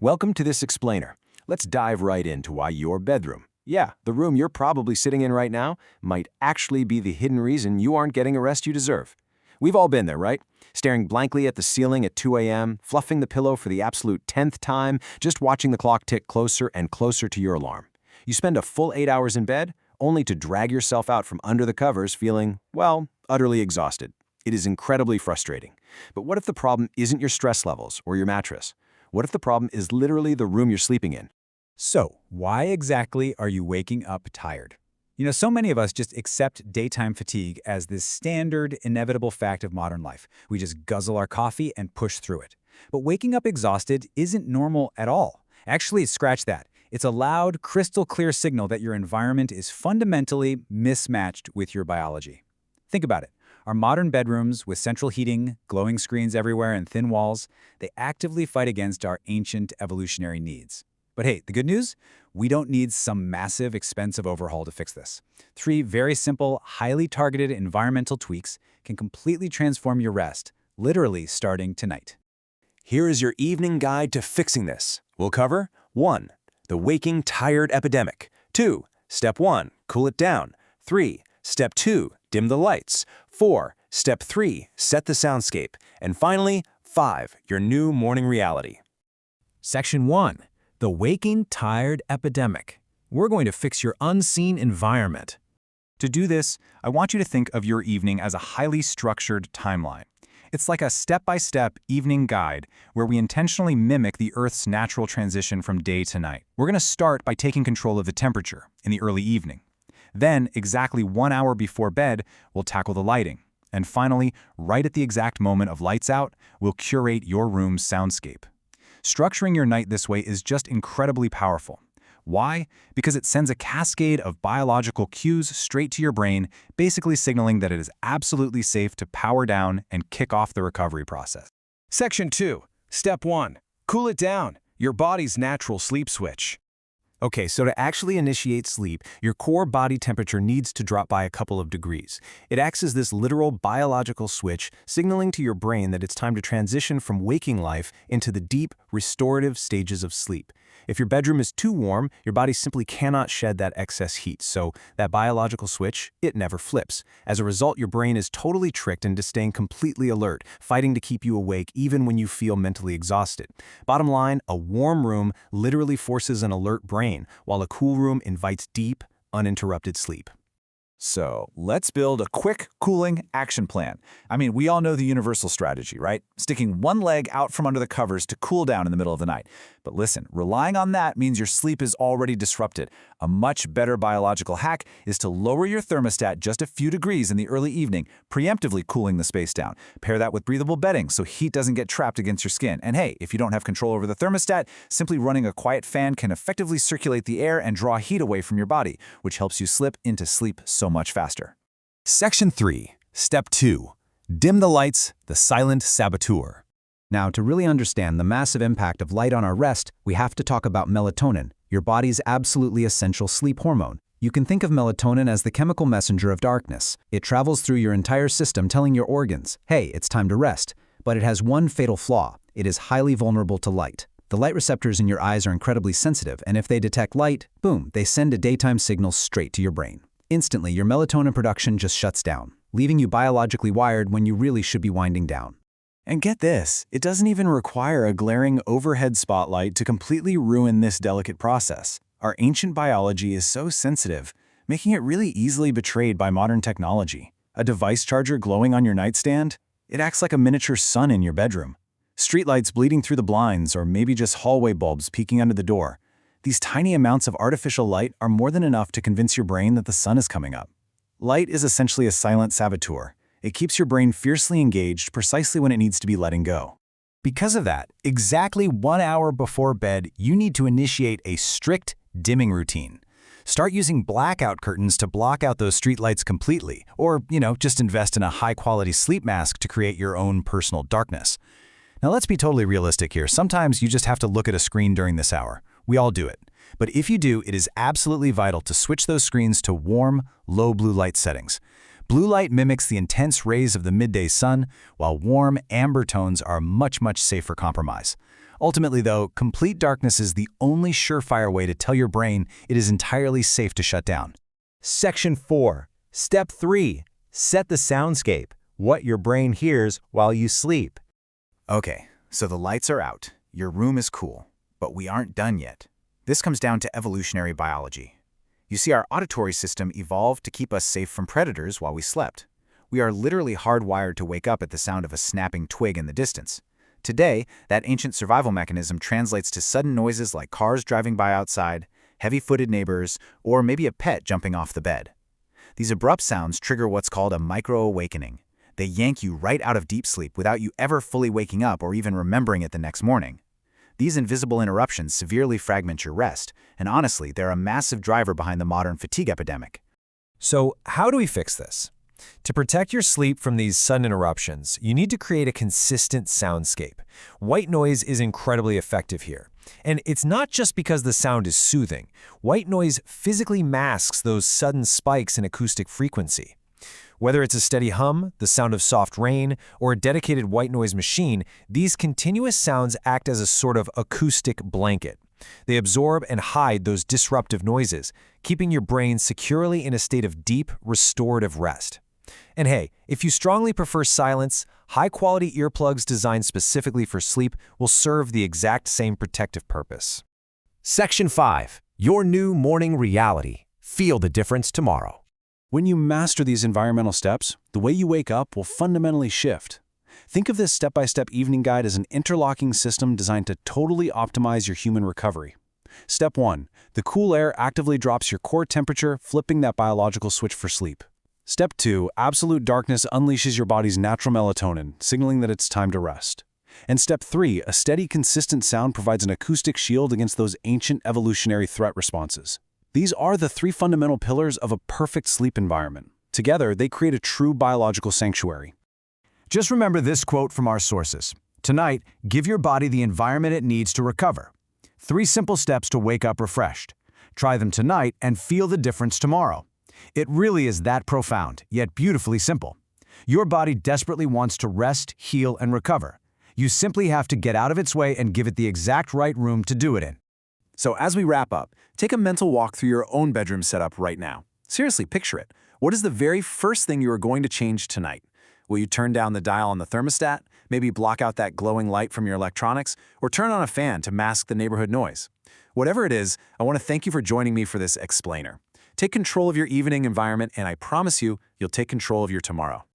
Welcome to this explainer. Let's dive right into why your bedroom, yeah, the room you're probably sitting in right now, might actually be the hidden reason you aren't getting a rest you deserve. We've all been there, right? Staring blankly at the ceiling at 2 a.m., fluffing the pillow for the absolute 10th time, just watching the clock tick closer and closer to your alarm. You spend a full 8 hours in bed, only to drag yourself out from under the covers feeling, well, utterly exhausted. It is incredibly frustrating. But what if the problem isn't your stress levels or your mattress? What if the problem is literally the room you're sleeping in? So, why exactly are you waking up tired? So many of us just accept daytime fatigue as this standard, inevitable fact of modern life. We just guzzle our coffee and push through it. But waking up exhausted isn't normal at all. Actually, scratch that. It's a loud, crystal-clear signal that your environment is fundamentally mismatched with your biology. Think about it. Our modern bedrooms, with central heating, glowing screens everywhere, and thin walls, they actively fight against our ancient evolutionary needs. But hey, the good news? We don't need some massive, expensive overhaul to fix this. 3 very simple, highly targeted environmental tweaks can completely transform your rest, literally starting tonight. Here is your evening guide to fixing this. We'll cover 1. The waking tired epidemic. 2. Step 1. Cool it down. 3. Step 2. Dim the lights. 4. Step 3. Set the soundscape. And finally, 5. Your new morning reality. Section 1. The waking tired epidemic. We're going to fix your unseen environment. To do this, I want you to think of your evening as a highly structured timeline. It's like a step-by-step evening guide where we intentionally mimic the Earth's natural transition from day to night. We're going to start by taking control of the temperature in the early evening. Then, exactly 1 hour before bed, we'll tackle the lighting. And finally, right at the exact moment of lights out, we'll curate your room's soundscape. Structuring your night this way is just incredibly powerful. Why? Because it sends a cascade of biological cues straight to your brain, basically signaling that it is absolutely safe to power down and kick off the recovery process. Section 2. Step 1. Cool it down. Your body's natural sleep switch. Okay, so to actually initiate sleep, your core body temperature needs to drop by a couple of degrees. It acts as this literal biological switch, signaling to your brain that it's time to transition from waking life into the deep, restorative stages of sleep. If your bedroom is too warm, your body simply cannot shed that excess heat, so that biological switch, it never flips. As a result, your brain is totally tricked into staying completely alert, fighting to keep you awake even when you feel mentally exhausted. Bottom line, a warm room literally forces an alert brain, while a cool room invites deep, uninterrupted sleep. So, let's build a quick cooling action plan. We all know the universal strategy, right? Sticking one leg out from under the covers to cool down in the middle of the night. But listen, relying on that means your sleep is already disrupted. A much better biological hack is to lower your thermostat just a few degrees in the early evening, preemptively cooling the space down. Pair that with breathable bedding so heat doesn't get trapped against your skin. And hey, if you don't have control over the thermostat, simply running a quiet fan can effectively circulate the air and draw heat away from your body, which helps you slip into sleep so much faster. Section 3. Step 2. Dim the lights, the silent saboteur. Now, to really understand the massive impact of light on our rest, we have to talk about melatonin, your body's absolutely essential sleep hormone. You can think of melatonin as the chemical messenger of darkness. It travels through your entire system telling your organs, hey, it's time to rest. But it has one fatal flaw. It is highly vulnerable to light. The light receptors in your eyes are incredibly sensitive, and if they detect light, boom, they send a daytime signal straight to your brain. Instantly, your melatonin production just shuts down, leaving you biologically wired when you really should be winding down. And get this, it doesn't even require a glaring overhead spotlight to completely ruin this delicate process. Our ancient biology is so sensitive, making it really easily betrayed by modern technology. A device charger glowing on your nightstand? It acts like a miniature sun in your bedroom. Streetlights bleeding through the blinds, or maybe just hallway bulbs peeking under the door. These tiny amounts of artificial light are more than enough to convince your brain that the sun is coming up. Light is essentially a silent saboteur. It keeps your brain fiercely engaged precisely when it needs to be letting go. Because of that, exactly 1 hour before bed, you need to initiate a strict dimming routine. Start using blackout curtains to block out those streetlights completely, or, just invest in a high-quality sleep mask to create your own personal darkness. Now, let's be totally realistic here. Sometimes you just have to look at a screen during this hour. We all do it. But if you do, it is absolutely vital to switch those screens to warm, low blue light settings. Blue light mimics the intense rays of the midday sun, while warm, amber tones are a much safer compromise. Ultimately, though, complete darkness is the only surefire way to tell your brain it is entirely safe to shut down. Section 4. Step 3. Set the soundscape, what your brain hears while you sleep. Okay, so the lights are out, your room is cool, but we aren't done yet. This comes down to evolutionary biology. You see, our auditory system evolved to keep us safe from predators while we slept. We are literally hardwired to wake up at the sound of a snapping twig in the distance. Today, that ancient survival mechanism translates to sudden noises like cars driving by outside, heavy-footed neighbors, or maybe a pet jumping off the bed. These abrupt sounds trigger what's called a micro-awakening. They yank you right out of deep sleep without you ever fully waking up or even remembering it the next morning. These invisible interruptions severely fragment your rest, and honestly, they're a massive driver behind the modern fatigue epidemic. So, how do we fix this? To protect your sleep from these sudden interruptions, you need to create a consistent soundscape. White noise is incredibly effective here. And it's not just because the sound is soothing. White noise physically masks those sudden spikes in acoustic frequency. Whether it's a steady hum, the sound of soft rain, or a dedicated white noise machine, these continuous sounds act as a sort of acoustic blanket. They absorb and hide those disruptive noises, keeping your brain securely in a state of deep, restorative rest. And hey, if you strongly prefer silence, high-quality earplugs designed specifically for sleep will serve the exact same protective purpose. Section 5. Your new morning reality. Feel the difference tomorrow. When you master these environmental steps, the way you wake up will fundamentally shift. Think of this step-by-step evening guide as an interlocking system designed to totally optimize your human recovery. Step 1. The cool air actively drops your core temperature, flipping that biological switch for sleep. Step 2. Absolute darkness unleashes your body's natural melatonin, signaling that it's time to rest. And Step 3. A steady, consistent sound provides an acoustic shield against those ancient evolutionary threat responses. These are the 3 fundamental pillars of a perfect sleep environment. Together, they create a true biological sanctuary. Just remember this quote from our sources. Tonight, give your body the environment it needs to recover. 3 simple steps to wake up refreshed. Try them tonight and feel the difference tomorrow. It really is that profound, yet beautifully simple. Your body desperately wants to rest, heal, and recover. You simply have to get out of its way and give it the exact right room to do it in. So as we wrap up, take a mental walk through your own bedroom setup right now. Seriously, picture it. What is the very first thing you are going to change tonight? Will you turn down the dial on the thermostat, maybe block out that glowing light from your electronics, or turn on a fan to mask the neighborhood noise? Whatever it is, I want to thank you for joining me for this explainer. Take control of your evening environment, and I promise you, you'll take control of your tomorrow.